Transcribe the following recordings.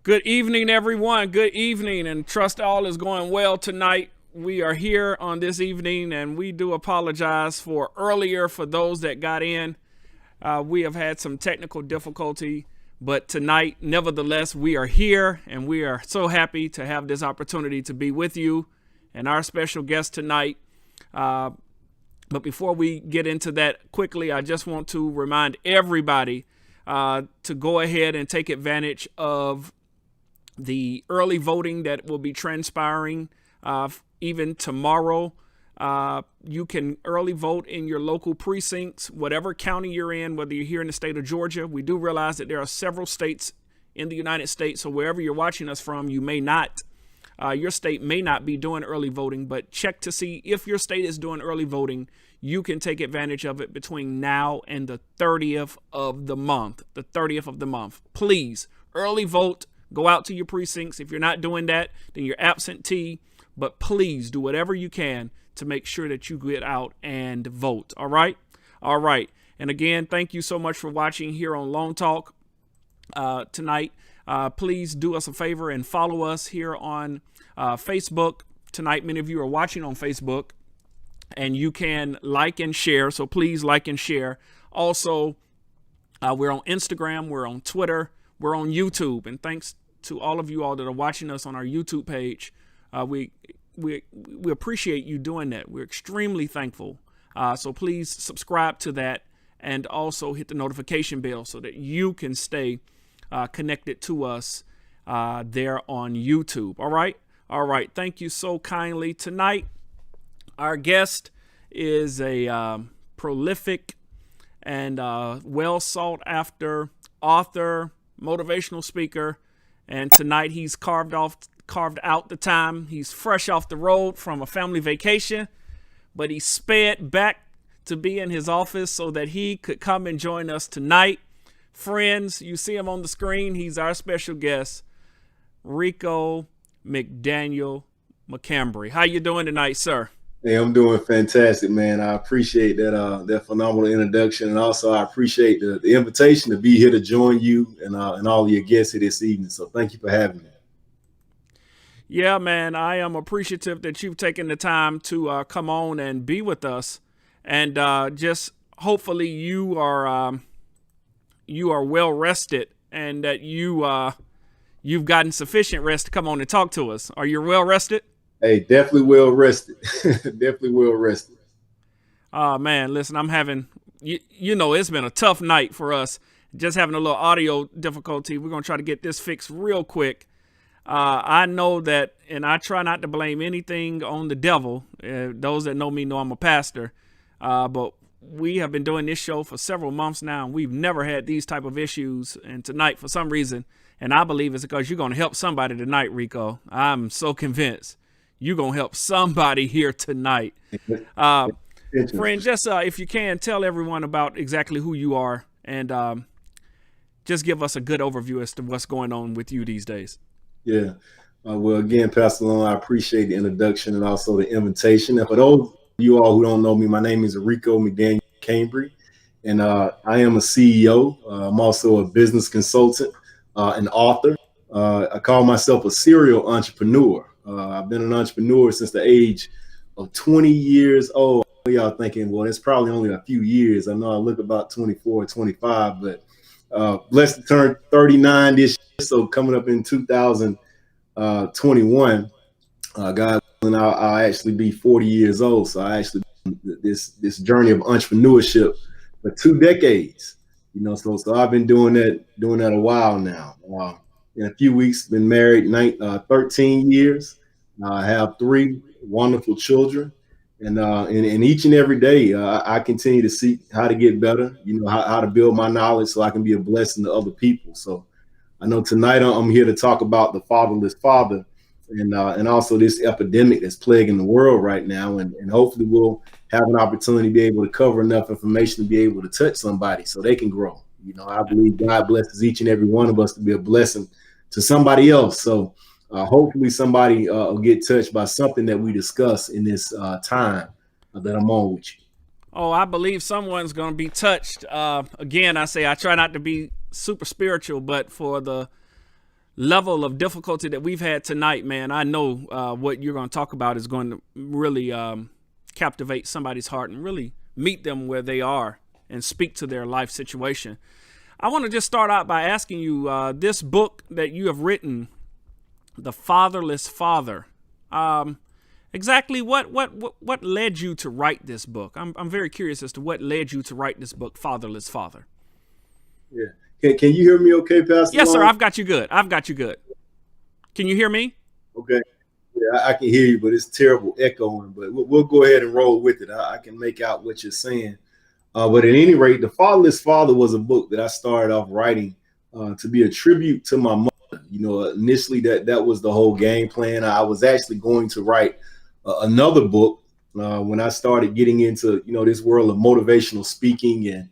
Good evening, everyone. Good evening, and trust all is going well tonight. We are here on this evening, and we do apologize for earlier for those that got in. We have had some technical difficulty, but tonight, nevertheless, we are here, and we are so happy to have this opportunity to be with you and our special guest tonight. But before we get into that quickly, I just want to remind everybody to go ahead and take advantage of the early voting that will be transpiring even tomorrow. You can early vote in your local precincts, whatever county you're in, whether you're here in the state of Georgia. We do realize that there are several states in the United States, so wherever you're watching us from, you may not, your state may not be doing early voting, but check to see if your state is doing early voting. You can take advantage of it between now and the 30th of the month. The 30th of the month. Please, early vote. Go out to your precincts. If you're not doing that, then you're absentee. But please do whatever you can to make sure that you get out and vote. All right? All right. And again, thank you so much for watching here on LongTalk tonight. Please do us a favor and follow us here on Facebook. Tonight, many of you are watching on Facebook, and you can like and share. So please like and share. Also, we're on Instagram. We're on Twitter. We're on YouTube, and thanks to all of you all that are watching us on our YouTube page. We appreciate you doing that. We're extremely thankful. So please subscribe to that and also hit the notification bell so that you can stay connected to us there on YouTube. All right. All right. Thank you so kindly. Tonight, our guest is a prolific and well sought after author, motivational speaker, and tonight he's carved out the time. He's fresh off the road from a family vacation, but he sped back to be in his office so that he could come and join us tonight. Friends, you see him on the screen. He's our special guest, Reco McDaniel McCambry. How you doing tonight, sir? Hey, I'm doing fantastic, man. I appreciate that phenomenal introduction, and also I appreciate the invitation to be here to join you and all of your guests here this evening. So thank you for having me. Yeah, man, I am appreciative that you've taken the time to come on and be with us, and just hopefully you are well rested and that you've gotten sufficient rest to come on and talk to us. Are you well rested? Hey, definitely well rested. Definitely well rested. Man, listen, I'm having, it's been a tough night for us. Just having a little audio difficulty. We're going to try to get this fixed real quick. I know that, and I try not to blame anything on the devil. Those that know me know I'm a pastor. But we have been doing this show for several months now, and we've never had these type of issues. And tonight, for some reason, and I believe it's because you're going to help somebody tonight, Reco. I'm so convinced. You're going to help somebody here tonight. Friend, just if you can, tell everyone about exactly who you are and just give us a good overview as to what's going on with you these days. Yeah. Well, again, Pastor Long, I appreciate the introduction and also the invitation. And for those of you all who don't know me, my name is Reco McDaniel McCambry, and I am a CEO. I'm also a business consultant, an author. I call myself a serial entrepreneur. I've been an entrepreneur since the age of 20 years old. Y'all thinking, well, it's probably only a few years. I know I look about 24, 25, but blessed to turn 39 this year. So coming up in 2021, God willing, I'll actually be 40 years old. So I actually this journey of entrepreneurship for 2 decades. So I've been doing that a while now. In a few weeks, been married 13 years. I have 3 wonderful children, and each and every day I continue to seek how to get better. How to build my knowledge so I can be a blessing to other people. So I know tonight I'm here to talk about the fatherless father, and also this epidemic that's plaguing the world right now, and hopefully we'll have an opportunity to be able to cover enough information to be able to touch somebody so they can grow. I believe God blesses each and every one of us to be a blessing to somebody else. So hopefully somebody will get touched by something that we discuss in this time that I'm on with you. Oh, I believe someone's going to be touched. Again, I try not to be super spiritual, but for the level of difficulty that we've had tonight, man, I know what you're going to talk about is going to really captivate somebody's heart and really meet them where they are and speak to their life situation. I want to just start out by asking you, this book that you have written, The Fatherless Father, exactly what led you to write this book? I'm very curious as to what led you to write this book, Fatherless Father. Yeah. Can you hear me okay, Pastor? Yes, sir. Long? I've got you good. Can you hear me? Okay. Yeah, I can hear you, but it's terrible echoing. But we'll go ahead and roll with it. I can make out what you're saying. But at any rate, The Fatherless Father was a book that I started off writing to be a tribute to my mother. You know, initially that was the whole game plan. I was actually going to write another book when I started getting into, this world of motivational speaking, and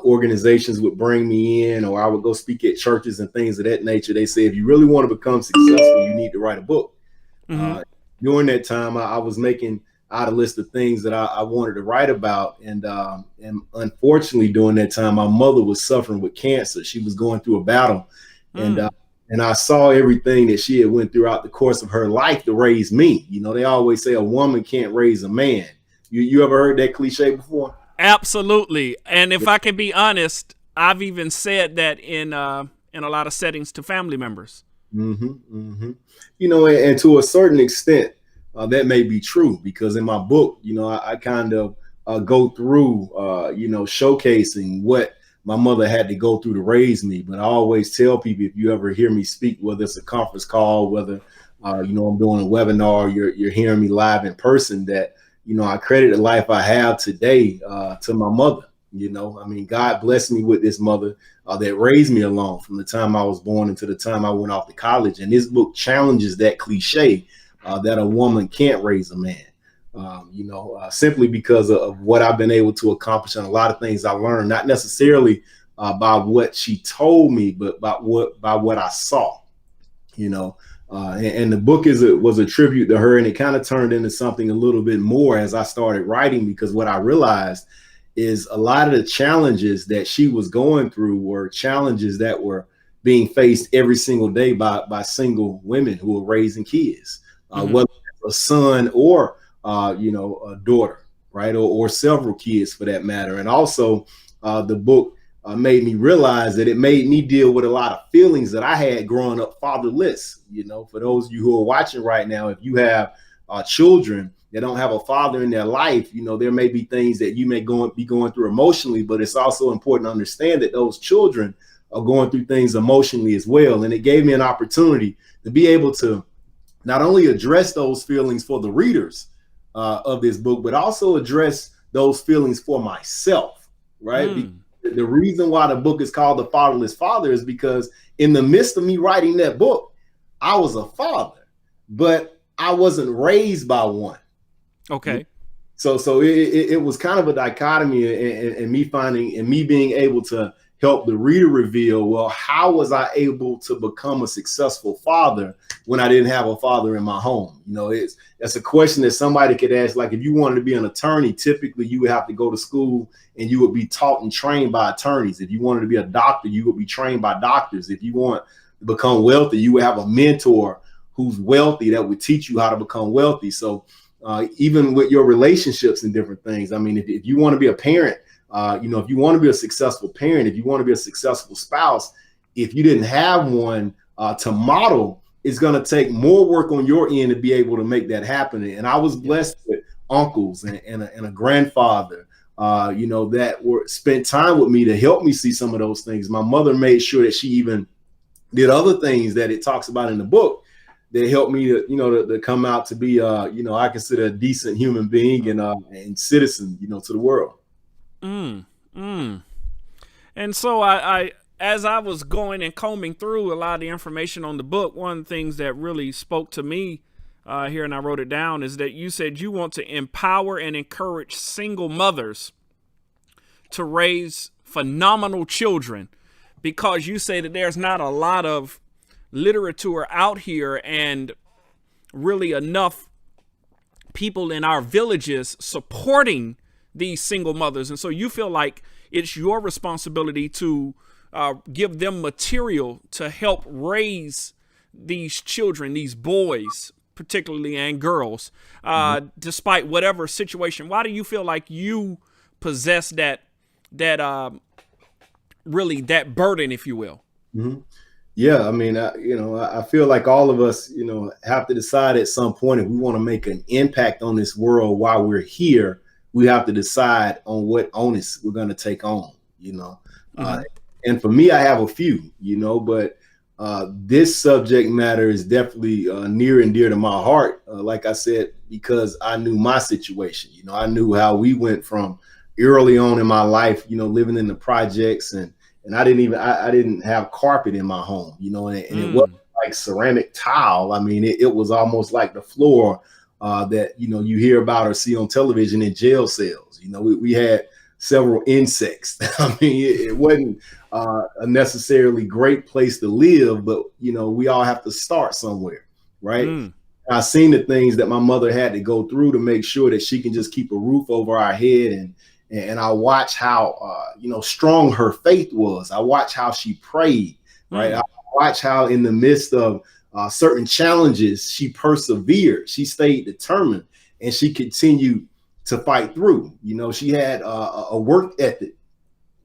organizations would bring me in, or I would go speak at churches and things of that nature. They say, if you really want to become successful, you need to write a book. Mm-hmm. During that time, I was making out a list of things that I wanted to write about. And unfortunately, during that time, my mother was suffering with cancer. She was going through a battle. And I saw everything that she had went throughout the course of her life to raise me. They always say a woman can't raise a man. You ever heard that cliche before? Absolutely. And if I can be honest, I've even said that in a lot of settings to family members. Mm-hmm, mm-hmm. And to a certain extent, that may be true, because in my book, I kind of go through, showcasing what my mother had to go through to raise me. But I always tell people, if you ever hear me speak, whether it's a conference call, whether, I'm doing a webinar, you're hearing me live in person, that, I credit the life I have today to my mother. God blessed me with this mother that raised me along from the time I was born until the time I went off to college. And this book challenges that cliche that a woman can't raise a man, simply because of what I've been able to accomplish and a lot of things I learned, not necessarily by what she told me, but by what I saw, and the book was a tribute to her, and it kind of turned into something a little bit more as I started writing, because what I realized is a lot of the challenges that she was going through were challenges that were being faced every single day by single women who were raising kids, whether a son or, a daughter, right? Or several kids for that matter. And also the book made me realize that it made me deal with a lot of feelings that I had growing up fatherless. For those of you who are watching right now, if you have children that don't have a father in their life, there may be things that you may be going through emotionally, but it's also important to understand that those children are going through things emotionally as well. And it gave me an opportunity to be able to not only address those feelings for the readers of this book, but also address those feelings for myself, right? The reason why the book is called The Fatherless Father is because in the midst of me writing that book, I was a father, but I wasn't raised by one. Okay. So it was kind of a dichotomy, and me finding and me being able to help the reader reveal, well, how was I able to become a successful father when I didn't have a father in my home? That's a question that somebody could ask. Like, if you wanted to be an attorney, typically you would have to go to school and you would be taught and trained by attorneys. If you wanted to be a doctor, you would be trained by doctors. If you want to become wealthy, you would have a mentor who's wealthy that would teach you how to become wealthy. So even with your relationships and different things, I mean, if you want to be a parent, if you want to be a successful parent, if you want to be a successful spouse, if you didn't have one to model, it's going to take more work on your end to be able to make that happen. And I was blessed with uncles and a grandfather, that spent time with me to help me see some of those things. My mother made sure that she even did other things that it talks about in the book that helped me to come out to be, I consider a decent human being and citizen, to the world. And so I as I was going and combing through a lot of the information on the book, one of the things that really spoke to me here, and I wrote it down, is that you said you want to empower and encourage single mothers to raise phenomenal children, because you say that there's not a lot of literature out here and really enough people in our villages supporting these single mothers. And so you feel like it's your responsibility to give them material to help raise these children, these boys, particularly, and girls, despite whatever situation? Why do you feel like you possess that really that burden, if you will? Yeah, I mean, I feel like all of us, have to decide at some point if we want to make an impact on this world while we're here. We have to decide on what onus we're going to take on, and for me, I have a few, but this subject matter is definitely near and dear to my heart. Like I said, because I knew my situation. I knew how we went from early on in my life, living in the projects, and I didn't have carpet in my home, and it wasn't like ceramic tile. I mean, it was almost like the floor that, you hear about or see on television in jail cells. We had several insects. I mean, it wasn't a necessarily great place to live, but, we all have to start somewhere, right? I've seen the things that my mother had to go through to make sure that she can just keep a roof over our head, and I watch how, strong her faith was. I watch how she prayed, right? I watch how in the midst of certain challenges, she persevered. She stayed determined, and she continued to fight through. She had a work ethic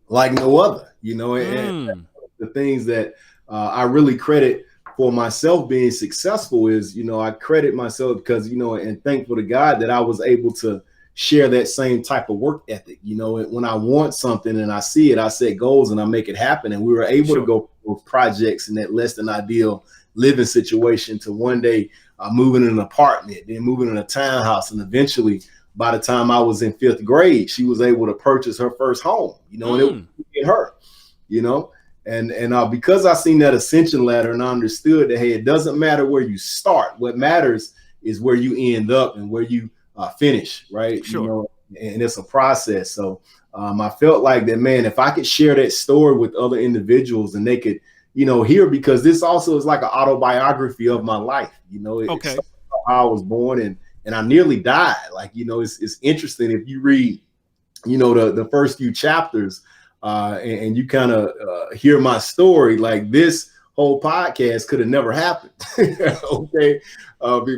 like no other, and the things that I really credit for myself being successful is, I credit myself because, and thankful to God that I was able to share that same type of work ethic. When I want something and I see it, I set goals and I make it happen. And we were able to go through projects in that less than ideal living situation to one day moving in an apartment, then moving in a townhouse. And eventually, by the time I was in 5th grade, she was able to purchase her first home, and it was her, and because I seen that ascension ladder and I understood that, hey, it doesn't matter where you start. What matters is where you end up and where you finish, right? Sure. And it's a process. So I felt like that, man, if I could share that story with other individuals and they could, hear, because this also is like an autobiography of my life. It's how I was born and I nearly died. Like, it's interesting if you read, the first few chapters and you kind of hear my story, like this whole podcast could have never happened. Okay.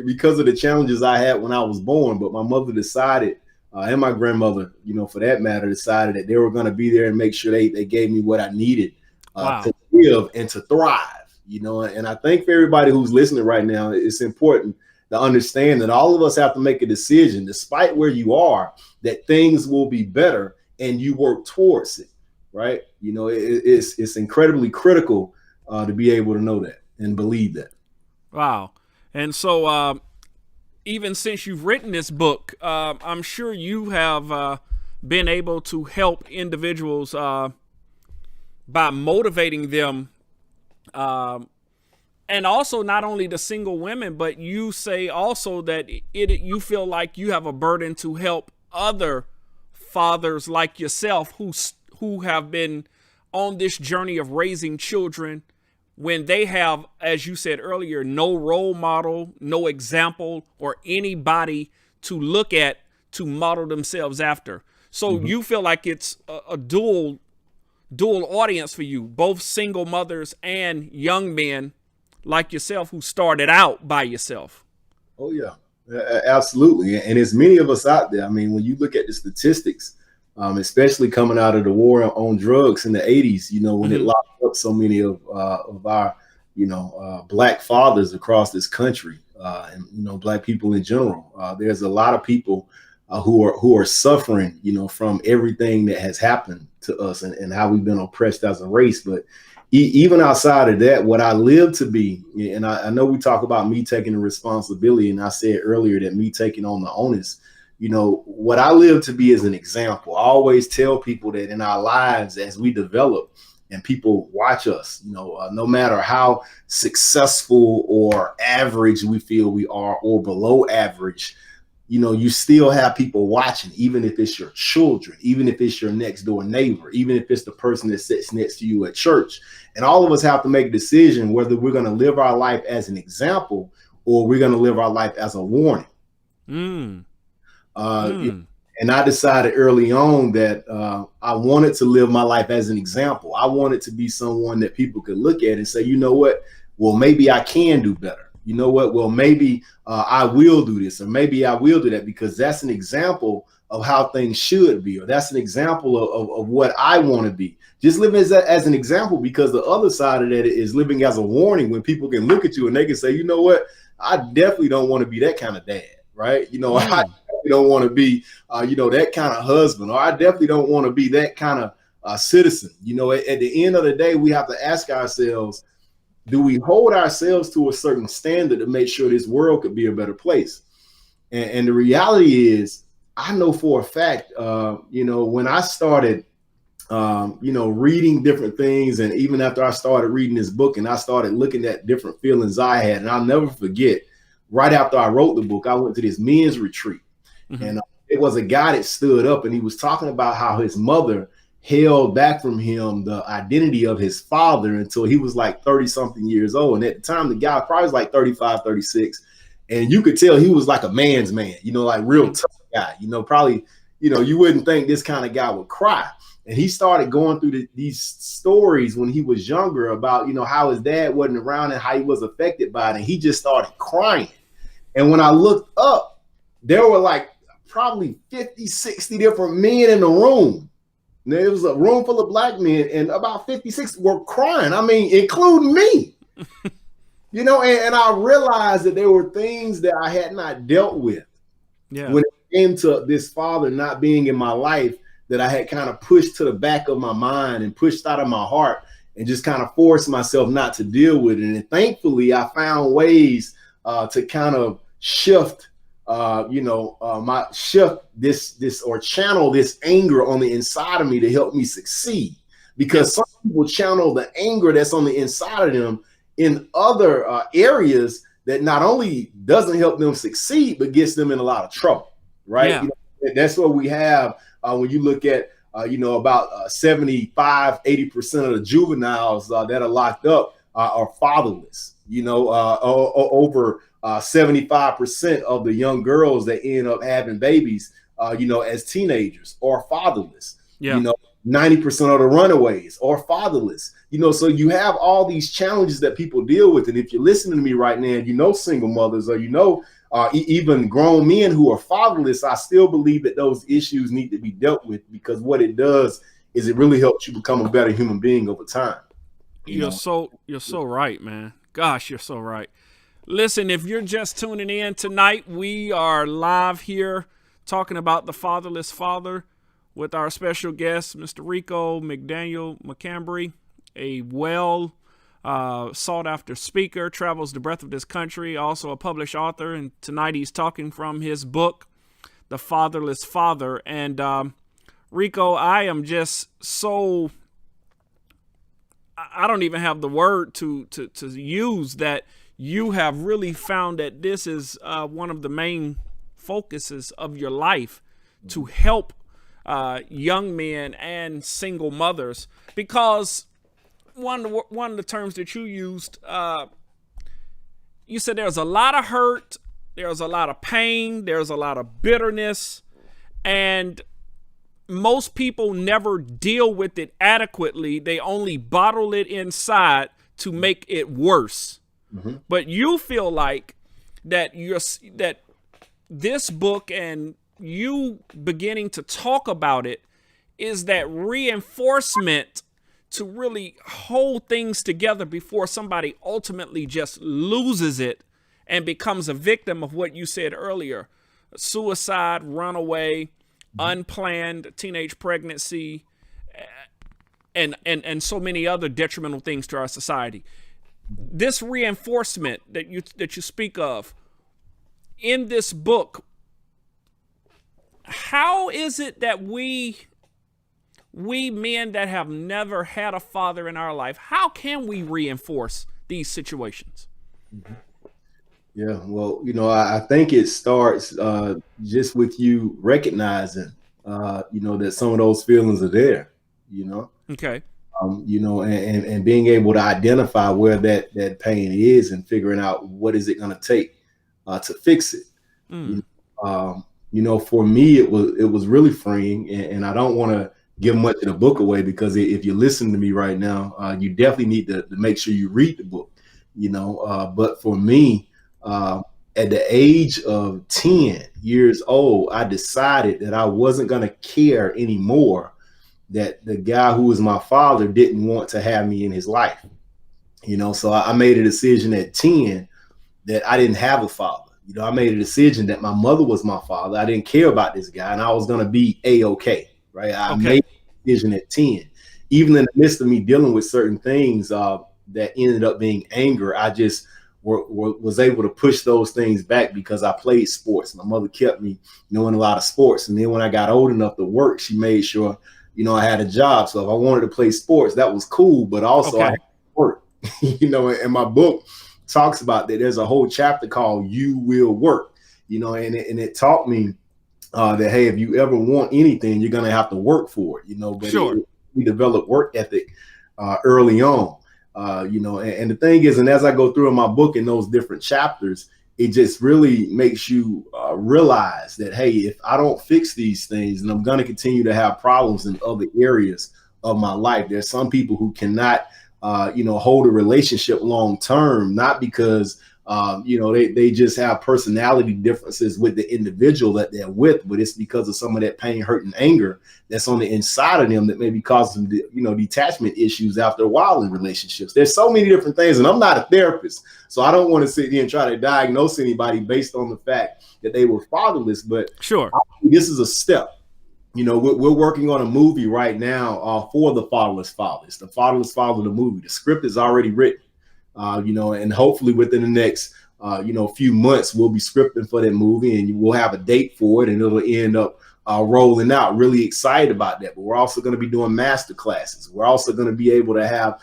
Because of the challenges I had when I was born. But my mother decided, and my grandmother, for that matter, decided that they were going to be there and make sure they gave me what I needed to live and to thrive, and I think for everybody who's listening right now, it's important to understand that all of us have to make a decision, despite where you are, that things will be better and you work towards it, right? It's incredibly critical to be able to know that and believe that. Wow. And so even since you've written this book, I'm sure you have been able to help individuals by motivating them, and also not only the single women, but you say also that you feel like you have a burden to help other fathers like yourself who have been on this journey of raising children when they have, as you said earlier, no role model, no example, or anybody to look at to model themselves after. So you feel like it's a dual audience for you, both single mothers and young men like yourself who started out by yourself. Oh, yeah, absolutely. And there's many of us out there. I mean, when you look at the statistics, especially coming out of the war on drugs in the 80s, when it locked up so many of our, Black fathers across this country, and, Black people in general, there's a lot of people who are suffering, from everything that has happened to us and how we've been oppressed as a race. But even outside of that, what I live to be, and I know we talk about me taking the responsibility, and I said earlier that me taking on the onus, what I live to be is an example. I always tell people that in our lives, as we develop and people watch us, no matter how successful or average we feel we are or below average, you still have people watching, even if it's your children, even if it's your next door neighbor, even if it's the person that sits next to you at church. And all of us have to make a decision whether we're going to live our life as an example or we're going to live our life as a warning. And I decided early on that I wanted to live my life as an example. I wanted to be someone that people could look at and say, you know what? well, maybe I can do better. You know what? Well, maybe I will do this, or maybe I will do that, because that's an example of how things should be, or that's an example of what I want to be. Just living as an example, because the other side of that is living as a warning, when people can look at you and they can say, you know what? I definitely don't want to be that kind of dad, right? You know, I definitely don't want to be, that kind of husband, or I definitely don't want to be that kind of citizen. You know, at the end of the day, we have to ask ourselves, do we hold ourselves to a certain standard to make sure this world could be a better place? And the reality is, I know for a fact, when I started, reading different things, and even after I started reading this book and I started looking at different feelings I had, and I'll never forget, right after I wrote the book, I went to this men's retreat, and it was a guy that stood up, and he was talking about how his mother held back from him the identity of his father until he was like 30 something years old. And at the time, the guy probably was like 35, 36. And you could tell he was like a man's man, like real tough guy, probably, you wouldn't think this kind of guy would cry. And he started going through these stories when he was younger about, how his dad wasn't around and how he was affected by it. And he just started crying. And when I looked up, there were like probably 50, 60 different men in the room. There was a room full of black men, and about 56 were crying. I mean, including me. And I realized that there were things that I had not dealt with when it came to this father not being in my life, that I had kind of pushed to the back of my mind and pushed out of my heart, and just kind of forced myself not to deal with it. And thankfully, I found ways to kind of shift channel this anger on the inside of me to help me succeed. Because some people channel the anger that's on the inside of them in other areas that not only doesn't help them succeed, but gets them in a lot of trouble, right? That's what we have when you look at, about 75, 80% of the juveniles that are locked up are fatherless, over 75% of the young girls that end up having babies, as teenagers are fatherless. 90% of the runaways are fatherless. So you have all these challenges that people deal with. And if you're listening to me right now, single mothers, or even grown men who are fatherless, I still believe that those issues need to be dealt with, because what it does is it really helps you become a better human being over time. You're so right, man. Gosh, you're so right. Listen, if you're just tuning in tonight, we are live here talking about the fatherless father with our special guest, Mr. Reco McDaniel McCambry, a sought after speaker, travels the breadth of this country, also a published author. And tonight he's talking from his book, The Fatherless Father. And Reco, I am just so, I don't even have the word to use, that you have really found that this is one of the main focuses of your life, to help young men and single mothers. Because one of the terms that you used, you said there's a lot of hurt, there's a lot of pain, there's a lot of bitterness, and most people never deal with it adequately. They only bottle it inside to make it worse. But you feel like that this book and you beginning to talk about it is that reinforcement to really hold things together before somebody ultimately just loses it and becomes a victim of what you said earlier: suicide, runaway, unplanned teenage pregnancy, and so many other detrimental things to our society. This reinforcement that you speak of in this book, how is it that we men that have never had a father in our life, how can we reinforce these situations? Yeah, well, I think it starts just with you recognizing, that some of those feelings are there, Okay. And being able to identify where that pain is and figuring out what is it going to take to fix it. For me, it was really freeing, and I don't want to give much of the book away, because if you listen to me right now, you definitely need to make sure you read the book, But for me, at the age of 10 years old, I decided that I wasn't going to care anymore that the guy who was my father didn't want to have me in his life. So I made a decision at 10 that I didn't have a father. I made a decision that my mother was my father. I didn't care about this guy, and I was going to be A-okay, right? I made a decision at 10. Even in the midst of me dealing with certain things that ended up being anger, I just was able to push those things back because I played sports. My mother kept me knowing a lot of sports. And then when I got old enough to work, she made sure, I had a job. So if I wanted to play sports, that was cool. But also I had to work, and my book talks about that. There's a whole chapter called You Will Work, and it taught me that, hey, if you ever want anything, you're going to have to work for it, but we developed work ethic early on, and the thing is, and as I go through in my book in those different chapters, it just really makes you realize that, hey, if I don't fix these things, and I'm going to continue to have problems in other areas of my life. There's some people who cannot hold a relationship long term, not because they just have personality differences with the individual that they're with, but it's because of some of that pain, hurt, and anger that's on the inside of them that maybe causes them, detachment issues after a while in relationships. There's so many different things, and I'm not a therapist, so I don't want to sit here and try to diagnose anybody based on the fact that they were fatherless. But this is a step. We're working on a movie right now for the Fatherless Father. It's the Fatherless Father, the movie. The script is already written, and hopefully within the next, few months, we'll be scripting for that movie, and we'll have a date for it, and it'll end up rolling out. Really excited about that. But we're also going to be doing master classes. We're also going to be able to have,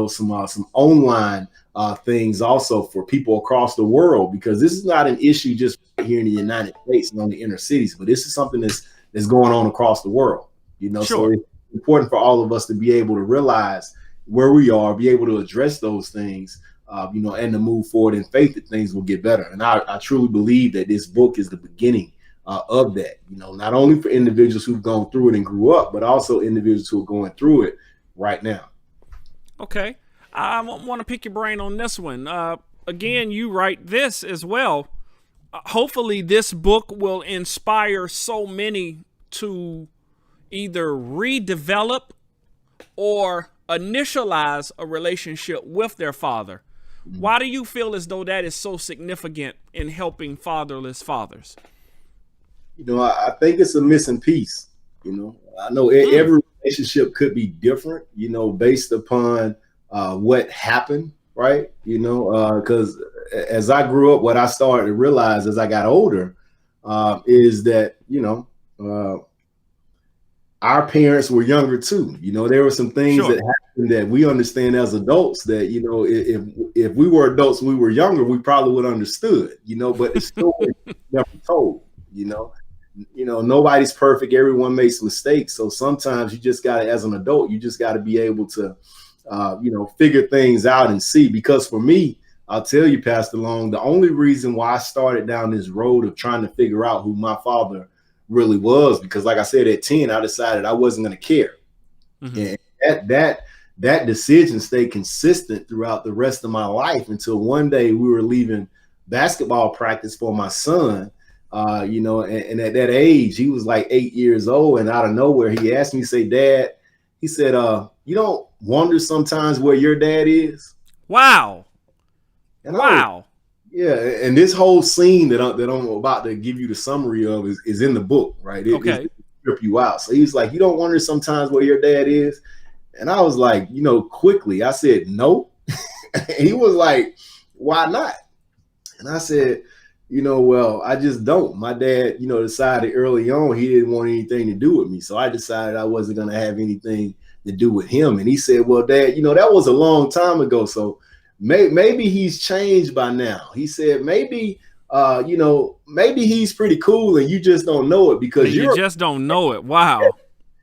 some online things also for people across the world, because this is not an issue just here in the United States and on the inner cities, but this is something that's going on across the world, So it's important for all of us to be able to realize where we are, be able to address those things, and to move forward in faith that things will get better. And I truly believe that this book is the beginning of that, not only for individuals who've gone through it and grew up, but also individuals who are going through it right now. Okay. I want to pick your brain on this one. Again, you write this as well. Hopefully this book will inspire so many to either redevelop or initialize a relationship with their father. Why do you feel as though that is so significant in helping fatherless fathers? I think it's a missing piece. I know every relationship could be different, based upon what happened, right? Because as I grew up, what I started to realize as I got older is that, our parents were younger too. There were some things that happened that we understand as adults that, if we were adults and we were younger, we probably would have understood, but the story never told, nobody's perfect. Everyone makes mistakes. So sometimes you just got to, as an adult, you just got to be able to, figure things out and see. Because for me, I'll tell you, Pastor Long, the only reason why I started down this road of trying to figure out who my father really was, because like I said, at 10, I decided I wasn't going to care. And that decision stayed consistent throughout the rest of my life until one day we were leaving basketball practice for my son, and at that age, he was like 8 years old, and out of nowhere, he asked me, say, Dad, he said, you don't wonder sometimes where your dad is? Wow. And and this whole scene that I'm about to give you the summary of is in the book, right? It's to strip you out. So he's like, you don't wonder sometimes where your dad is? And I was like, quickly, I said, no. And he was like, why not? And I said, well, I just don't. My dad, decided early on he didn't want anything to do with me. So I decided I wasn't going to have anything to do with him. And he said, well, Dad, that was a long time ago. So maybe he's changed by now. He said, maybe he's pretty cool and you just don't know it because you just don't know it. Wow.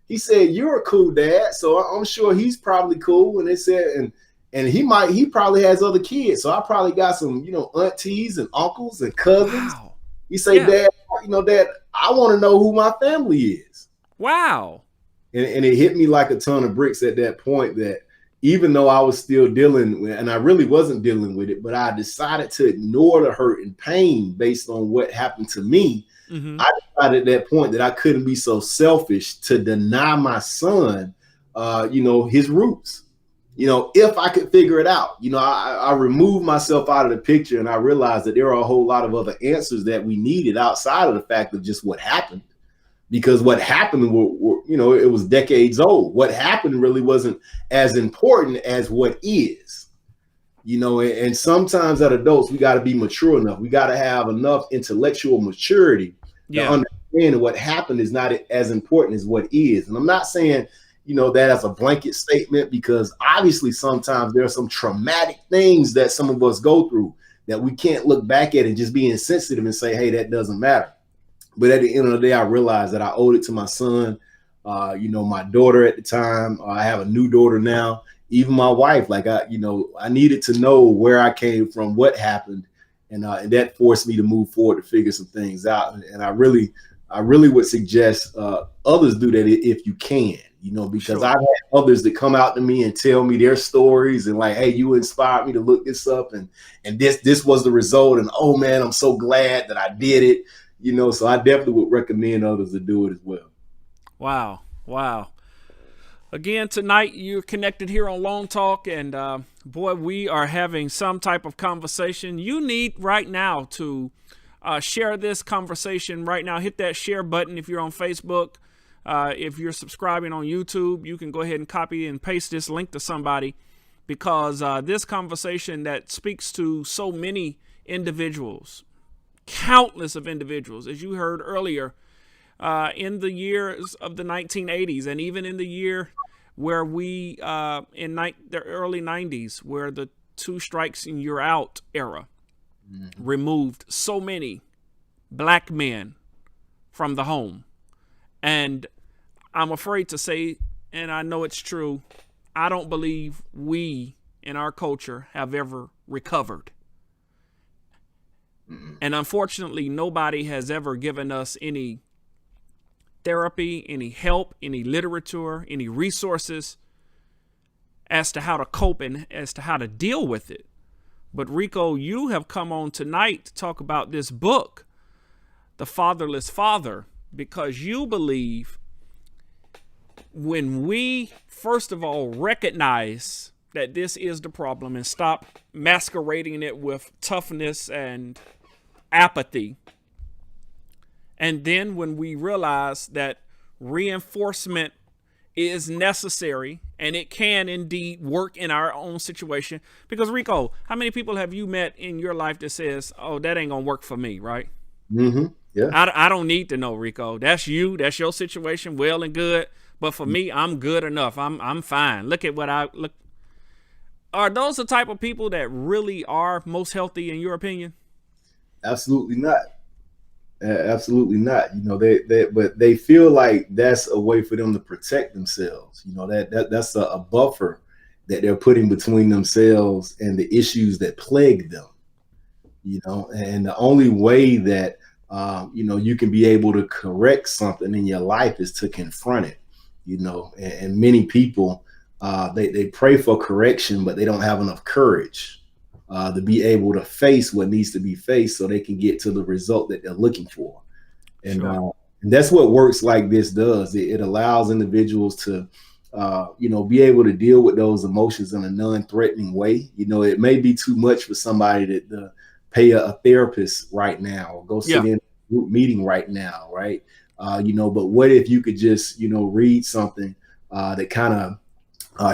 He said, you're a cool dad. So I'm sure he's probably cool. And they said, and he probably has other kids. So I probably got some, aunties and uncles and cousins. Wow. He said, Dad, Dad, I want to know who my family is. Wow. And it hit me like a ton of bricks at that point that, even though I was still dealing with, and I really wasn't dealing with it, but I decided to ignore the hurt and pain based on what happened to me. Mm-hmm. I decided at that point that I couldn't be so selfish to deny my son, his roots. If I could figure it out, I removed myself out of the picture, and I realized that there are a whole lot of other answers that we needed outside of the fact of just what happened. Because what happened, it was decades old. What happened really wasn't as important as what is, and sometimes as adults, we got to be mature enough. We got to have enough intellectual maturity to understand that what happened is not as important as what is. And I'm not saying, that as a blanket statement, because obviously sometimes there are some traumatic things that some of us go through that we can't look back at and just be insensitive and say, hey, that doesn't matter. But at the end of the day, I realized that I owed it to my son, my daughter at the time. I have a new daughter now, even my wife. Like I needed to know where I came from, what happened, and that forced me to move forward to figure some things out. And I really would suggest others do that if you can, because sure. I've had others that come out to me and tell me their stories and like, hey, you inspired me to look this up, and this was the result, and oh man, I'm so glad that I did it. So I definitely would recommend others to do it as well. Wow. Again, tonight you're connected here on LongTalk, and boy, we are having some type of conversation. You need right now to share this conversation right now. Hit that share button if you're on Facebook. If you're subscribing on YouTube, you can go ahead and copy and paste this link to somebody, because this conversation that speaks to so many individuals, countless of individuals, as you heard earlier, in the years of the 1980s, and even in the year where we in the early 90s, where the 2 strikes and you're out era removed so many black men from the home. And I'm afraid to say, and I know it's true, I don't believe we in our culture have ever recovered. And unfortunately, nobody has ever given us any therapy, any help, any literature, any resources as to how to cope and as to how to deal with it. But Reco, you have come on tonight to talk about this book, The Fatherless Father, because you believe when we, first of all, recognize that this is the problem and stop masquerading it with toughness and apathy. And then when we realize that reinforcement is necessary and it can indeed work in our own situation. Because Reco, how many people have you met in your life that says, oh, that ain't gonna work for me, right? Mm-hmm. Yeah. I don't need to know, Reco. That's you. That's your situation. Well and good. But for me, I'm good enough. I'm fine. Look at what I look. Are those the type of people that really are most healthy in your opinion? Absolutely not. Absolutely not. But they feel like that's a way for them to protect themselves. That's a buffer that they're putting between themselves and the issues that plague them. And the only way that you can be able to correct something in your life is to confront it. And many people they pray for correction, but they don't have enough courage to be able to face what needs to be faced so they can get to the result that they're looking for. And, sure. And that's what works like this does. It allows individuals to, be able to deal with those emotions in a non-threatening way. It may be too much for somebody to pay a therapist right now or go sit in a group meeting right now, right? But what if you could just, read something that kind of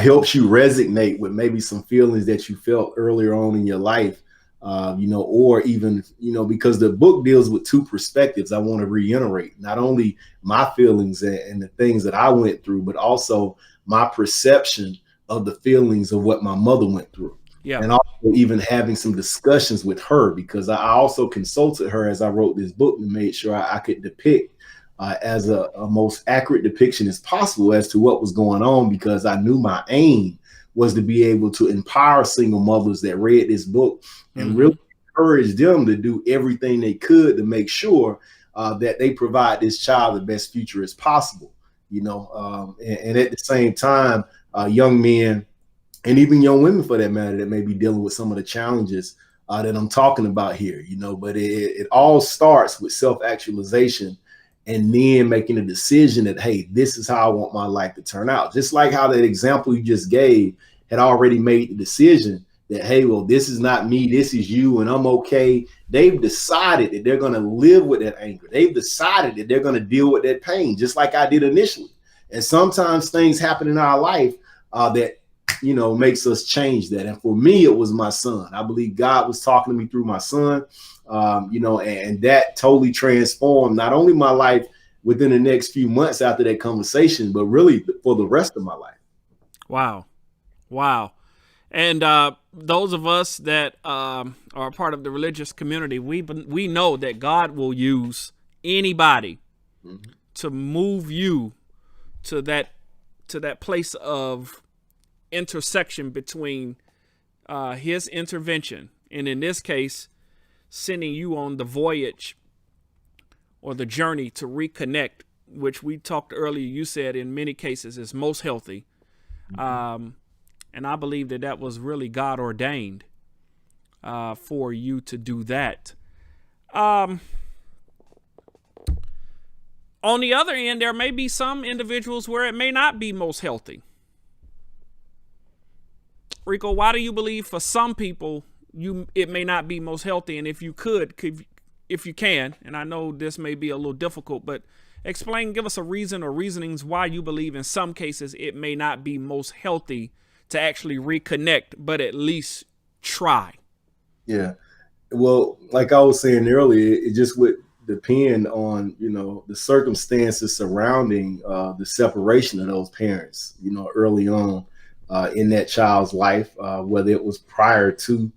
helps you resonate with maybe some feelings that you felt earlier on in your life, or even, because the book deals with 2 perspectives. I want to reiterate not only my feelings and the things that I went through, but also my perception of the feelings of what my mother went through. Yeah. And also even having some discussions with her, because I also consulted her as I wrote this book and made sure I could depict as a most accurate depiction as possible as to what was going on, because I knew my aim was to be able to empower single mothers that read this book and really encourage them to do everything they could to make sure that they provide this child the best future as possible, and at the same time, young men and even young women for that matter that may be dealing with some of the challenges that I'm talking about here, but it all starts with self-actualization and then making a decision that, hey, this is how I want my life to turn out. Just like how that example you just gave had already made the decision that, hey, well, this is not me, this is you, and I'm okay. They've decided that they're going to live with that anger. They've decided that they're going to deal with that pain, just like I did initially. And sometimes things happen in our life that makes us change that. And for me, it was my son. I believe God was talking to me through my son, and that totally transformed not only my life within the next few months after that conversation, but really for the rest of my life. Wow. And those of us that are a part of the religious community, we know that God will use anybody to move you to that place of intersection between his intervention, and in this case, sending you on the voyage or the journey to reconnect, which we talked earlier, you said in many cases is most healthy. And I believe that was really God ordained for you to do that. On the other end, there may be some individuals where it may not be most healthy. Reco, why do you believe for some people it may not be most healthy? And if you if you can, and I know this may be a little difficult, but give us a reason or reasonings why you believe in some cases it may not be most healthy to actually reconnect, but at least try. Yeah. Well, like I was saying earlier, it just would depend on, the circumstances surrounding the separation of those parents, early on in that child's life, whether it was prior to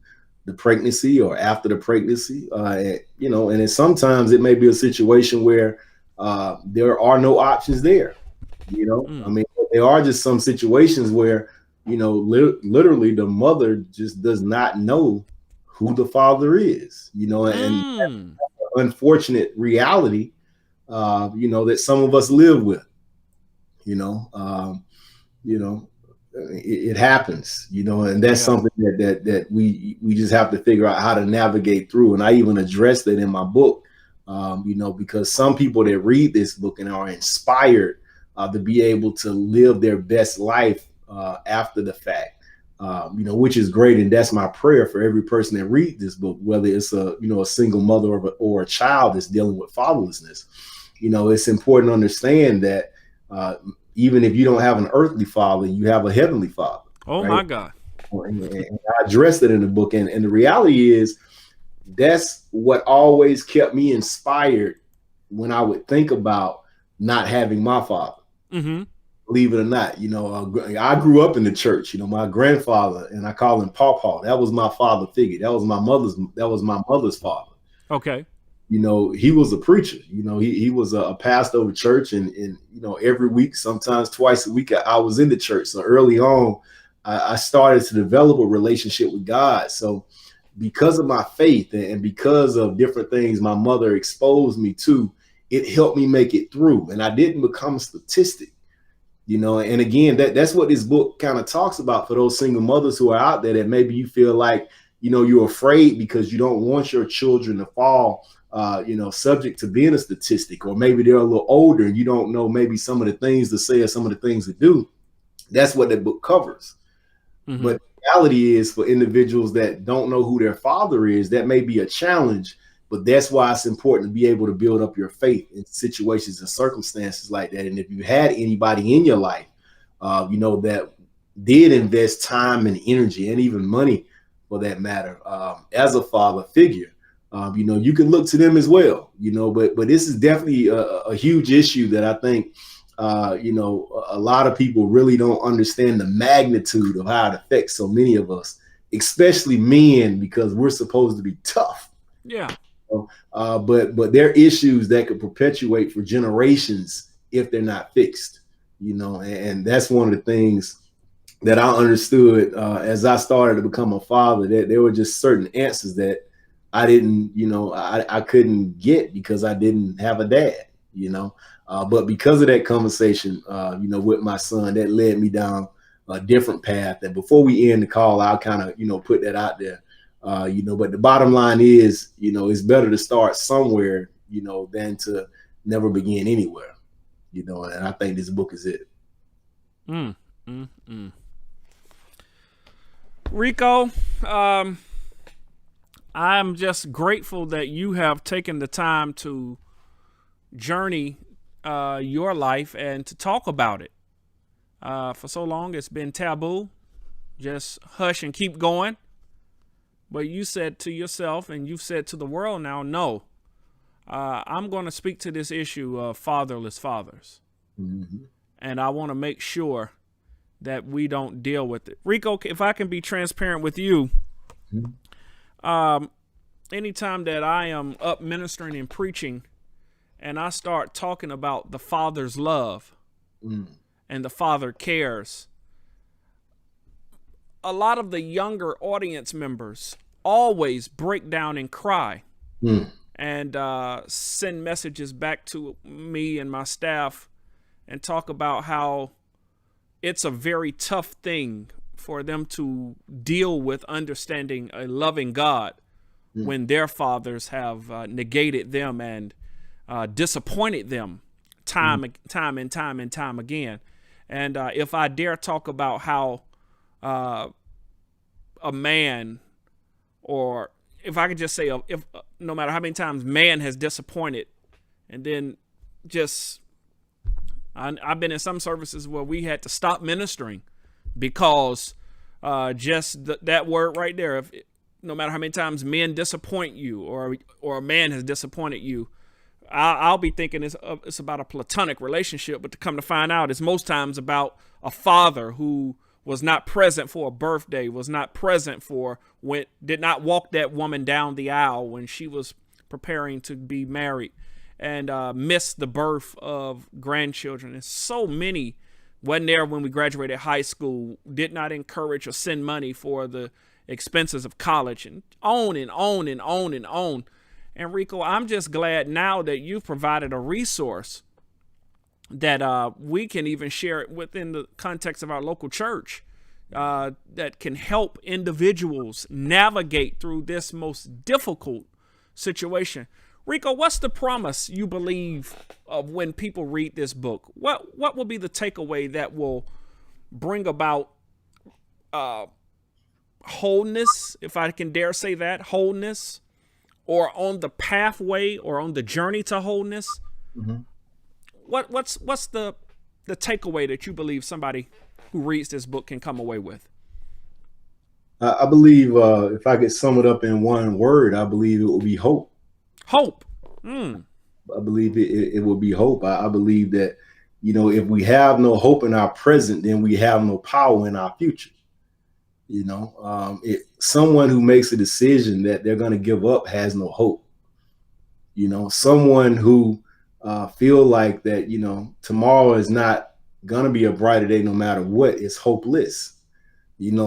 the pregnancy or after the pregnancy, and then sometimes it may be a situation where there are no options there. I mean, there are just some situations where literally the mother just does not know who the father is, and unfortunate reality, that some of us live with, it happens, and that's something that we just have to figure out how to navigate through. And I even addressed that in my book, because some people that read this book and are inspired to be able to live their best life after the fact, which is great. And that's my prayer for every person that reads this book, whether it's a single mother or a child that's dealing with fatherlessness. It's important to understand that even if you don't have an earthly father, you have a heavenly father. Oh, right? My God. And I addressed it in the book. And the reality is that's what always kept me inspired when I would think about not having my father. Mm-hmm. Believe it or not, I grew up in the church. My grandfather, and I call him Pawpaw, that was my father figure. That was my mother's father. Okay. He was a preacher. He was a pastor of a church, and every week, sometimes twice a week, I was in the church. So early on, I started to develop a relationship with God. So because of my faith and because of different things my mother exposed me to, it helped me make it through, and I didn't become a statistic. And again, that's what this book kind of talks about for those single mothers who are out there that maybe you feel like, you're afraid because you don't want your children to fall, subject to being a statistic, or maybe they're a little older and you don't know maybe some of the things to say or some of the things to do. That's what that book covers. Mm-hmm. But the reality is, for individuals that don't know who their father is, that may be a challenge. But that's why it's important to be able to build up your faith in situations and circumstances like that. And if you had anybody in your life, that did invest time and energy and even money, for that matter, as a father figure, you can look to them as well. But this is definitely a huge issue that I think, a lot of people really don't understand the magnitude of how it affects so many of us, especially men, because we're supposed to be tough. Yeah. But there are issues that could perpetuate for generations if they're not fixed, and that's one of the things that I understood as I started to become a father, that there were just certain answers that I didn't, I couldn't get because I didn't have a dad, but because of that conversation, with my son, that led me down a different path. And before we end the call, I'll kind of, put that out there. But the bottom line is, it's better to start somewhere, than to never begin anywhere, and I think this book is it. Reco, I'm just grateful that you have taken the time to journey your life and to talk about it. For so long, it's been taboo. Just hush and keep going. But you said to yourself, and you've said to the world now, no, I'm going to speak to this issue of fatherless fathers. Mm-hmm. And I want to make sure that we don't deal with it. Reco, if I can be transparent with you, anytime that I am up ministering and preaching and I start talking about the Father's love and the Father cares, a lot of the younger audience members always break down and cry and send messages back to me and my staff and talk about how it's a very tough thing for them to deal with understanding a loving God when their fathers have negated them and disappointed them time and time again. And if I dare talk about how a man, or if I could just say, if no matter how many times man has disappointed, and then just I've been in some services where we had to stop ministering because just that word right there, if no matter how many times men disappoint you or a man has disappointed you, I'll be thinking it's about a platonic relationship, but to come to find out, it's most times about a father who was not present for a birthday, was not present for did not walk that woman down the aisle when she was preparing to be married, and missed the birth of grandchildren. And so many wasn't there when we graduated high school, did not encourage or send money for the expenses of college, and on and on and on and on. And Reco, I'm just glad now that you've provided a resource that we can even share it within the context of our local church that can help individuals navigate through this most difficult situation. Reco, what's the promise you believe of when people read this book? What will be the takeaway that will bring about wholeness, if I can dare say that, wholeness, or on the pathway or on the journey to wholeness? What's the takeaway that you believe somebody who reads this book can come away with? I believe if I could sum it up in one word, I believe it will be hope. Hope. I believe it will be hope. I believe that, if we have no hope in our present, then we have no power in our future. Someone who makes a decision that they're going to give up has no hope. Someone who feel like that, tomorrow is not going to be a brighter day no matter what, is hopeless.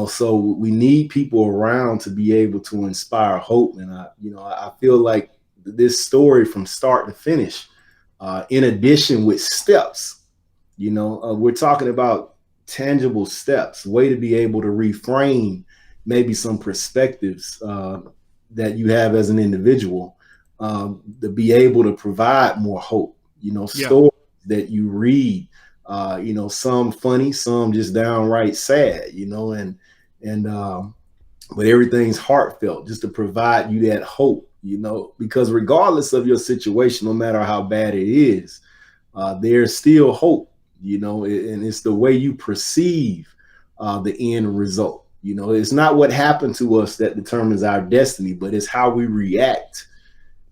So we need people around to be able to inspire hope. And I feel like this story from start to finish, in addition with steps, we're talking about tangible steps, way to be able to reframe maybe some perspectives that you have as an individual, to be able to provide more hope, stories that you read, some funny, some just downright sad, but everything's heartfelt, just to provide you that hope, because regardless of your situation, no matter how bad it is, there's still hope, and it's the way you perceive the end result. It's not what happened to us that determines our destiny, but it's how we react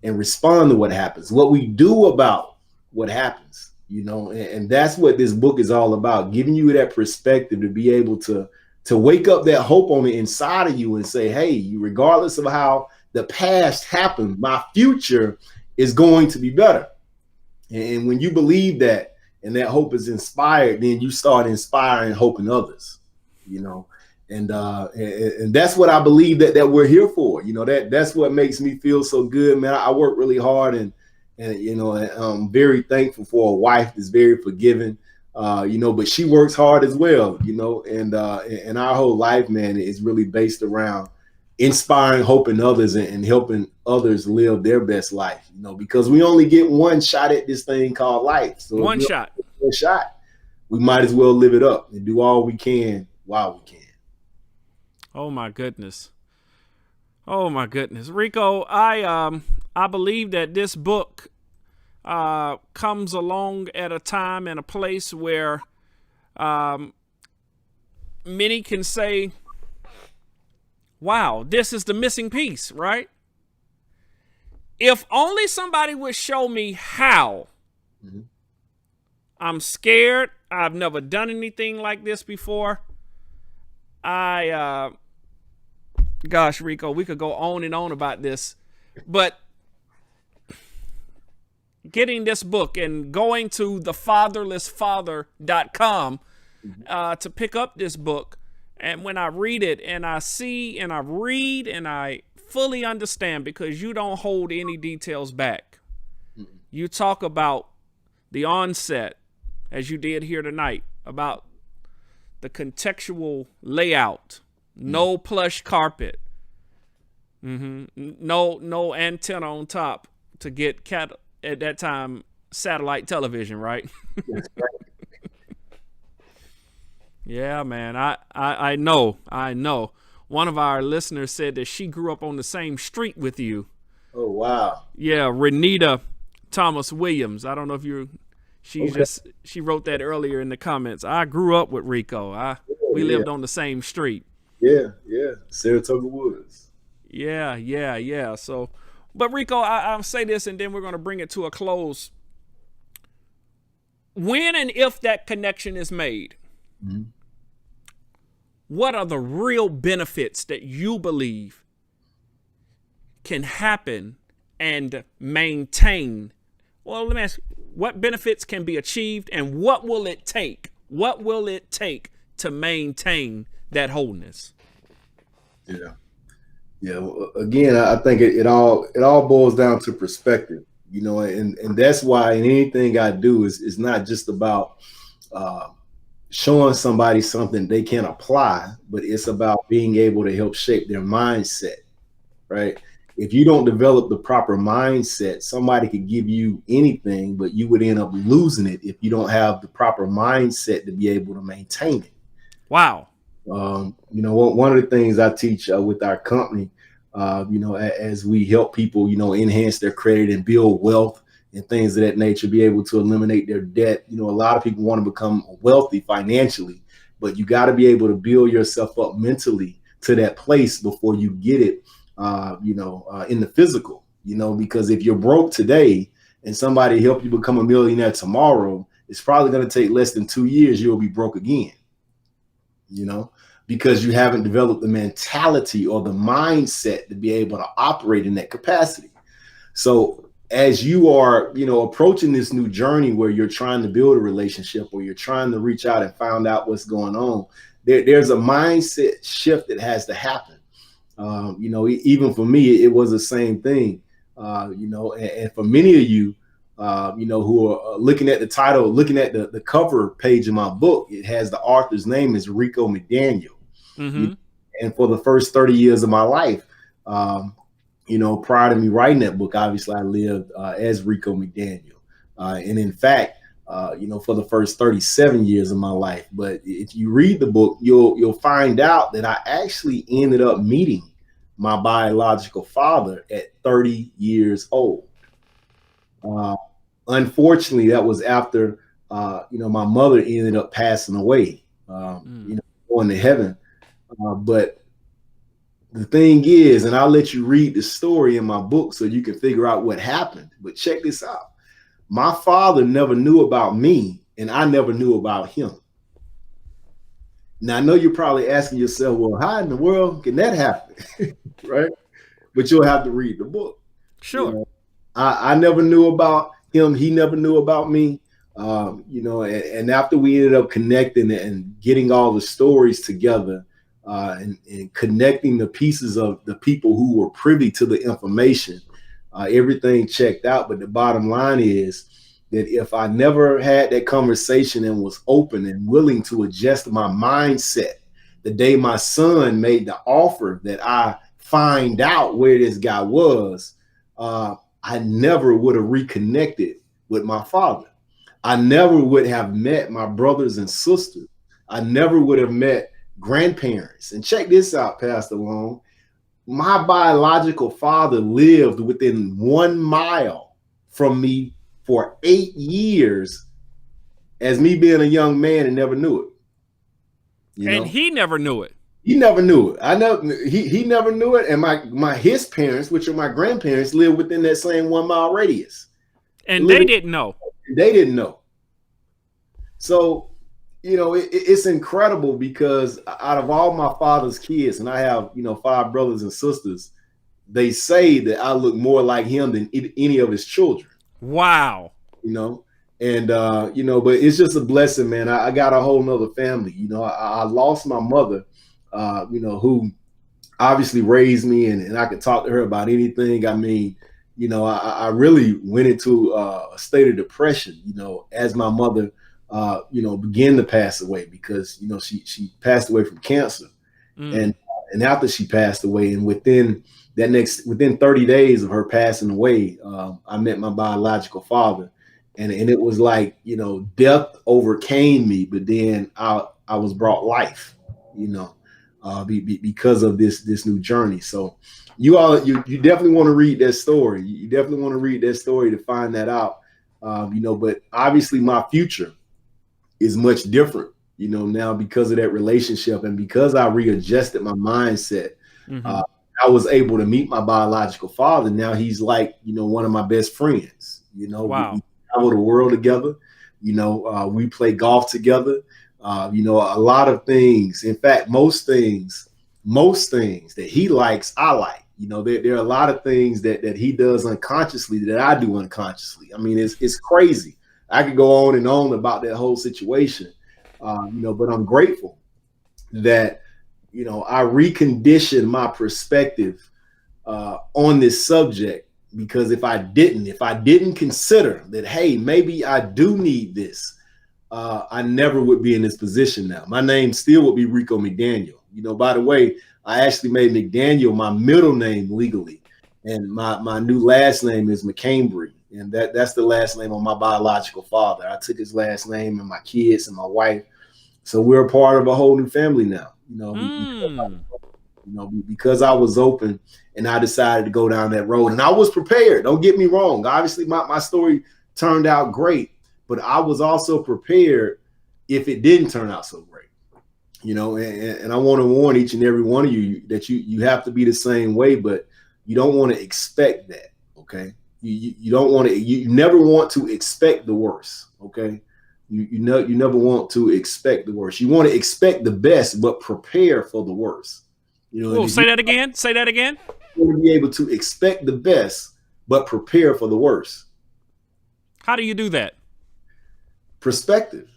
and respond to what happens, what we do about what happens, and that's what this book is all about, giving you that perspective to be able to wake up that hope on the inside of you and say, hey, regardless of how the past happened, my future is going to be better. And when you believe that, and that hope is inspired, then you start inspiring hope in others, and that's what I believe that we're here for. That's what makes me feel so good, man. I work really hard, and I'm very thankful for a wife that's very forgiving, but she works hard as well, and our whole life, man, is really based around inspiring hope in others and helping others live their best life, because we only get one shot at this thing called life. So One shot. one shot, we might as well live it up and do all we can while we can. Oh my goodness. Oh my goodness. Reco, I believe that this book comes along at a time and a place where many can say, wow, this is the missing piece, right? If only somebody would show me how. Mm-hmm. I'm scared. I've never done anything like this before. Gosh, Reco, we could go on and on about this, but getting this book and going to lFatherless.com to pick up this book, and when I read it and I see and I read and I fully understand, because you don't hold any details back. Mm-hmm. You talk about the onset, as you did here tonight, about the contextual layout, no plush carpet, no antenna on top to get at that time satellite television, right? That's right. Yeah, man, I know. One of our listeners said that she grew up on the same street with you. Oh, wow. Yeah, Renita Thomas Williams. I don't know if she wrote that earlier in the comments. I grew up with Reco. We lived on the same street. Yeah. Saratoga Woods. Yeah. So, but Reco, I'll say this and then we're going to bring it to a close. When and if that connection is made, mm-hmm. what are the real benefits that you believe can happen and maintain? Well, let me ask you, what benefits can be achieved and what will it take? What will it take to maintain that wholeness? Yeah. Again, I think it all boils down to perspective, and that's why in anything I do is not just about showing somebody something they can apply, but it's about being able to help shape their mindset, right? If you don't develop the proper mindset, somebody could give you anything, but you would end up losing it if you don't have the proper mindset to be able to maintain it. Wow. One of the things I teach with our company, as we help people, enhance their credit and build wealth and things of that nature, be able to eliminate their debt. A lot of people want to become wealthy financially, but you got to be able to build yourself up mentally to that place before you get it, in the physical, because if you're broke today and somebody help you become a millionaire tomorrow, it's probably going to take less than 2 years. You'll be broke again, because you haven't developed the mentality or the mindset to be able to operate in that capacity. So as you are, approaching this new journey where you're trying to build a relationship or you're trying to reach out and find out what's going on, there's a mindset shift that has to happen. Even for me, it was the same thing, and for many of you, who are looking at the title, looking at the cover page of my book, it has the author's name is Reco McDaniel. Mm-hmm. And for the first 30 years of my life, prior to me writing that book, obviously I lived as Reco McDaniel. And in fact, for the first 37 years of my life. But if you read the book, you'll find out that I actually ended up meeting my biological father at 30 years old. Unfortunately, that was after, my mother ended up passing away, going to heaven. But the thing is, and I'll let you read the story in my book so you can figure out what happened. But check this out. My father never knew about me, and I never knew about him. Now, I know you're probably asking yourself, well, how in the world can that happen? Right? But you'll have to read the book. Sure. I never knew about him. He never knew about me. And after we ended up connecting and getting all the stories together and connecting the pieces of the people who were privy to the information, everything checked out. But the bottom line is, that if I never had that conversation and was open and willing to adjust my mindset, the day my son made the offer that I find out where this guy was, I never would have reconnected with my father. I never would have met my brothers and sisters. I never would have met grandparents. And check this out, Pastor Long. My biological father lived within 1 mile from me for 8 years as me being a young man and never knew it. And he never knew it. He never knew it. I know he never knew it. And his parents, which are my grandparents, lived within that same 1 mile radius. And they didn't know. They didn't know. So, it's incredible because out of all my father's kids, and I have, 5 brothers and sisters, they say that I look more like him than any of his children. Wow. And, but it's just a blessing, man. I got a whole nother family. I lost my mother, who obviously raised me, and I could talk to her about anything. I mean, I really went into a state of depression, as my mother, began to pass away because, she passed away from cancer. And after she passed away, and within 30 days of her passing away, I met my biological father. And it was like, death overcame me, but then I was brought life, because of this new journey. So you definitely want to read that story. You definitely want to read that story to find that out, but obviously my future is much different, now because of that relationship and because I readjusted my mindset. I was able to meet my biological father. Now he's like, one of my best friends, Wow. We travel the world together, we play golf together, a lot of things. In fact, most things that he likes, I like. There are a lot of things that he does unconsciously that I do unconsciously. I mean, it's crazy. I could go on and on about that whole situation, but I'm grateful that, I reconditioned my perspective on this subject, because if I didn't consider that, hey, maybe I do need this, I never would be in this position now. My name still would be Reco McDaniel. By the way, I actually made McDaniel my middle name legally, and my new last name is McCambry. And that's the last name of my biological father. I took his last name and my kids and my wife. So we're a part of a whole new family now, because I was open and I decided to go down that road, and I was prepared. Don't get me wrong. Obviously my story turned out great, but I was also prepared if it didn't turn out so great, and I want to warn each and every one of you that you have to be the same way, but you don't want to expect that. Okay. You don't want to. You never want to expect the worst. Okay, you never want to expect the worst. You want to expect the best, but prepare for the worst. Say that again. Say that again. You want to be able to expect the best, but prepare for the worst. How do you do that? Perspective.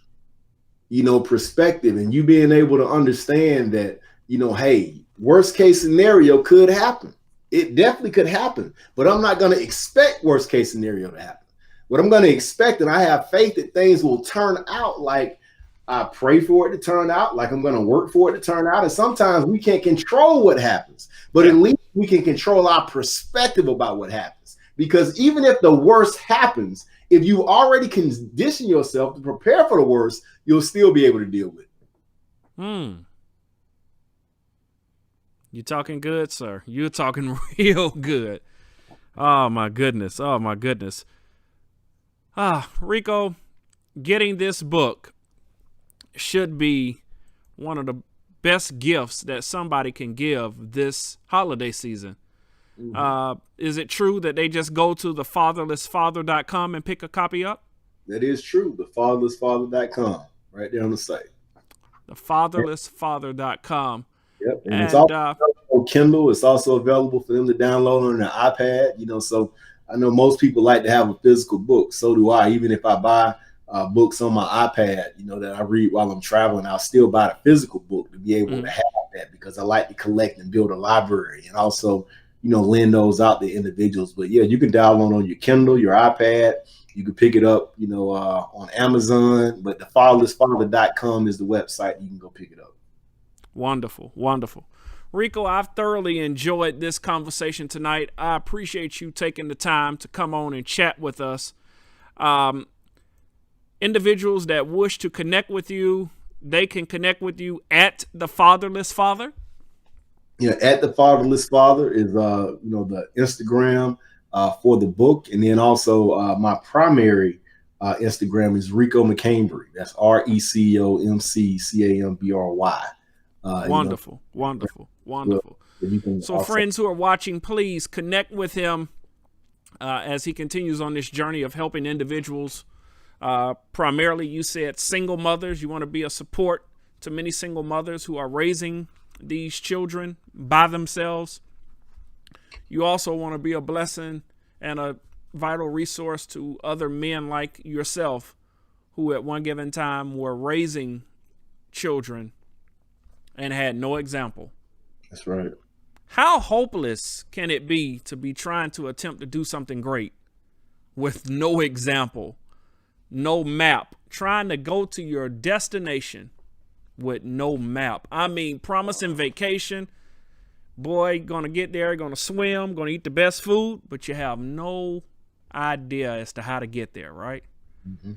Perspective, and you being able to understand that. Hey, worst case scenario could happen. It definitely could happen, but I'm not going to expect worst case scenario to happen. What I'm going to expect, and I have faith that things will turn out like I pray for it to turn out, like I'm going to work for it to turn out. And sometimes we can't control what happens, but at least we can control our perspective about what happens. Because even if the worst happens, if you already condition yourself to prepare for the worst, you'll still be able to deal with it. You're talking good, sir. You're talking real good. Oh, my goodness. Oh, my goodness. Reco, getting this book should be one of the best gifts that somebody can give this holiday season. Is it true that they just go to lFatherlessFather.com and pick a copy up? That is true. lFatherlessFather.com, right there on the site. lFatherlessFather.com. Yep, and it's also on Kindle. It's also available for them to download on their iPad. So I know most people like to have a physical book. So do I. Even if I buy books on my iPad, that I read while I'm traveling, I'll still buy a physical book to be able to have that, because I like to collect and build a library, and also, lend those out to individuals. But yeah, you can download on your Kindle, your iPad, You can pick it up, on Amazon, but thefatherlessfather.com is the website. You can go pick it up. Wonderful, wonderful. Reco, I've thoroughly enjoyed this conversation tonight. I appreciate you taking the time to come on and chat with us. Individuals that wish to connect with you, they can connect with you at The Fatherless Father. Yeah, at The Fatherless Father is the Instagram for the book, and then also my primary Instagram is Reco McCambry. That's RecoMcCambry. Wonderful. So friends who are watching, please connect with him as he continues on this journey of helping individuals. Primarily, you said single mothers. You want to be a support to many single mothers who are raising these children by themselves. You also want to be a blessing and a vital resource to other men like yourself who at one given time were raising children and had no example. That's right. How hopeless can it be to be trying to attempt to do something great with no example, no map, trying to go to your destination with no map? I mean, promising vacation, boy, gonna get there, gonna swim, gonna eat the best food, but you have no idea as to how to get there, right? Mm-hmm.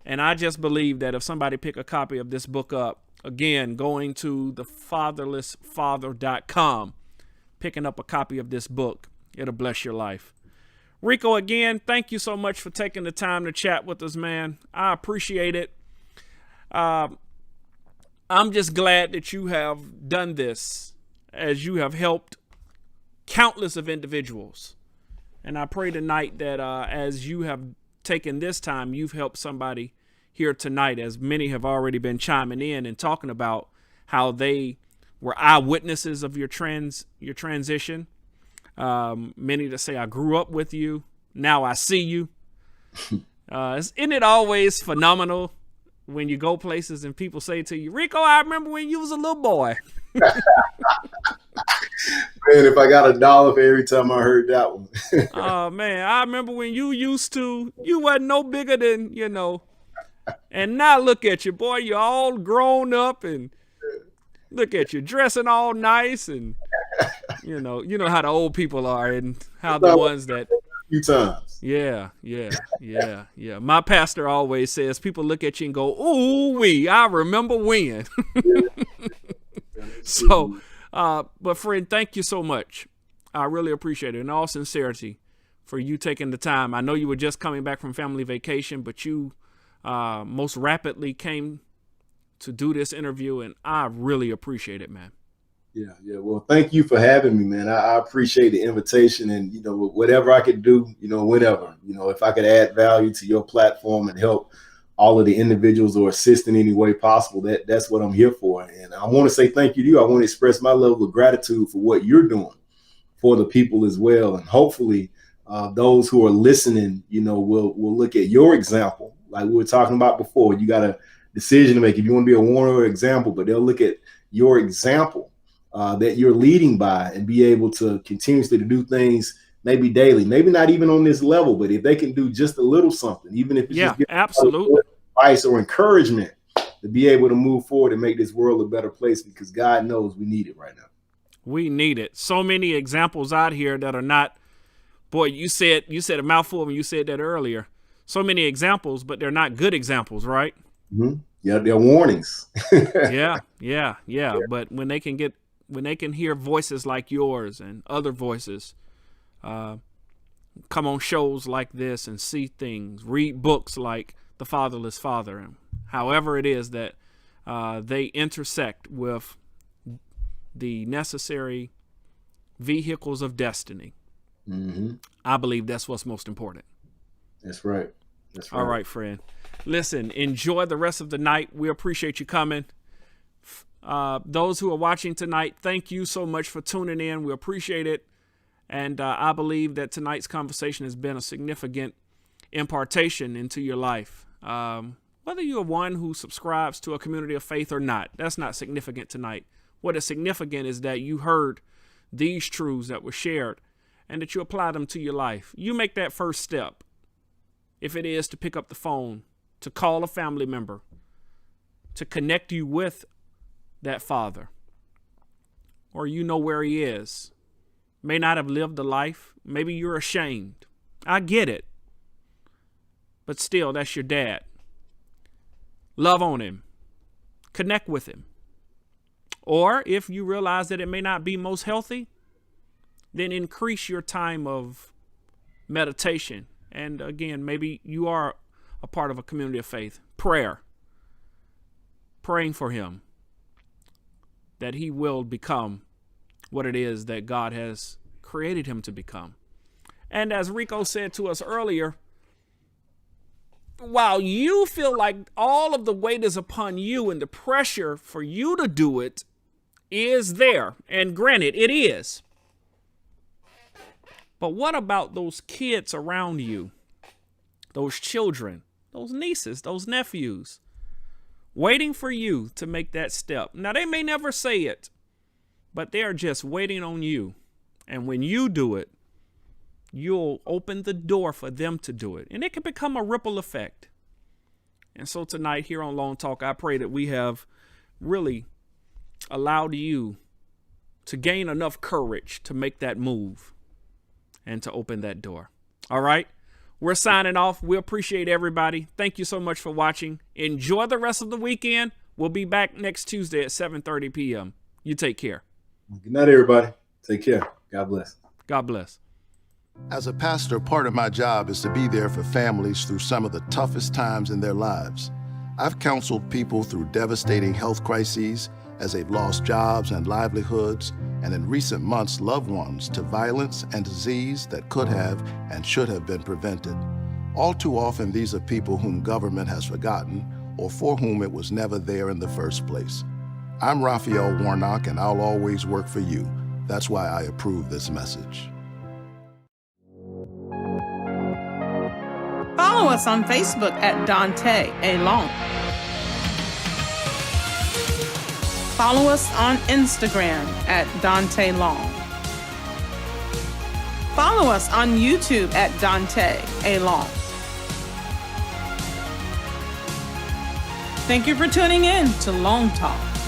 And I just believe that if somebody pick a copy of this book up, again, going to thefatherlessfather.com, picking up a copy of this book, it'll bless your life. Reco, again, thank you so much for taking the time to chat with us, man. I appreciate it. I'm just glad that you have done this, as you have helped countless of individuals. And I pray tonight that as you have taken this time, you've helped somebody here tonight, as many have already been chiming in and talking about how they were eyewitnesses of your transition. Many that say, I grew up with you, now I see you. Isn't it always phenomenal when you go places and people say to you, Reco, I remember when you was a little boy. Man, if I got $1 for every time I heard that one. Oh, man, I remember when you wasn't no bigger than, and now look at you, boy, you're all grown up and look at you dressing all nice and, you know how the old people are and how the ones that. Few times. Yeah. My pastor always says people look at you and go, ooh wee, I remember when. So, but friend, thank you so much. I really appreciate it in all sincerity for you taking the time. I know you were just coming back from family vacation, but you most rapidly came to do this interview, and I really appreciate it, man. Yeah. Well, thank you for having me, man. I appreciate the invitation, and whatever I could do, whenever, if I could add value to your platform and help all of the individuals or assist in any way possible, that's what I'm here for. And I want to say thank you to you. I want to express my level of gratitude for what you're doing for the people as well. And hopefully those who are listening, will look at your example. Like we were talking about before, you got a decision to make if you want to be a warner or example, but they'll look at your example that you're leading by and be able to continuously to do things, maybe daily, maybe not even on this level, but if they can do just a little something, even if it's just absolutely advice or encouragement, to be able to move forward and make this world a better place, because God knows we need it right now. We need it. So many examples out here that are not, boy, you said a mouthful when you said that earlier. So many examples, but they're not good examples, right? Mm-hmm. Yeah, they're warnings. Yeah. But when they can hear voices like yours and other voices, come on shows like this and see things, read books like The Fatherless Father, and however it is that they intersect with the necessary vehicles of destiny. Mm-hmm. I believe that's what's most important. That's right. All right, friend. Listen, enjoy the rest of the night. We appreciate you coming. Those who are watching tonight, thank you so much for tuning in. We appreciate it. And I believe that tonight's conversation has been a significant impartation into your life. Whether you're one who subscribes to a community of faith or not, that's not significant tonight. What is significant is that you heard these truths that were shared and that you apply them to your life. You make that first step. if it is to pick up the phone, to call a family member, to connect you with that father. Or you know where he is. May not have lived a life. Maybe you're ashamed. I get it. But still, that's your dad. Love on him. Connect with him. Or if you realize that it may not be most healthy, then increase your time of meditation. And again, maybe you are a part of a community of faith. Prayer. Praying for him that he will become what it is that God has created him to become. And as Reco said to us earlier, while you feel like all of the weight is upon you and the pressure for you to do it is there, and granted, it is. But what about those kids around you, those children, those nieces, those nephews, waiting for you to make that step? Now, they may never say it, but they are just waiting on you. And when you do it, you'll open the door for them to do it. And it can become a ripple effect. And so tonight here on LongTalk, I pray that we have really allowed you to gain enough courage to make that move and to open that door. All right. We're signing off. We appreciate everybody. Thank you so much for watching. Enjoy the rest of the weekend. We'll be back next Tuesday at 7:30 p.m. You take care. Good night, everybody. Take care. God bless. God bless. As a pastor, part of my job is to be there for families through some of the toughest times in their lives. I've counseled people through devastating health crises as they've lost jobs and livelihoods, and in recent months, loved ones to violence and disease that could have and should have been prevented. All too often, these are people whom government has forgotten or for whom it was never there in the first place. I'm Raphael Warnock, and I'll always work for you. That's why I approve this message. Follow us on Facebook at Daunta A. Long. Follow us on Instagram at Daunta Long. Follow us on YouTube at Daunta A. Long. Thank you for tuning in to LongTalk.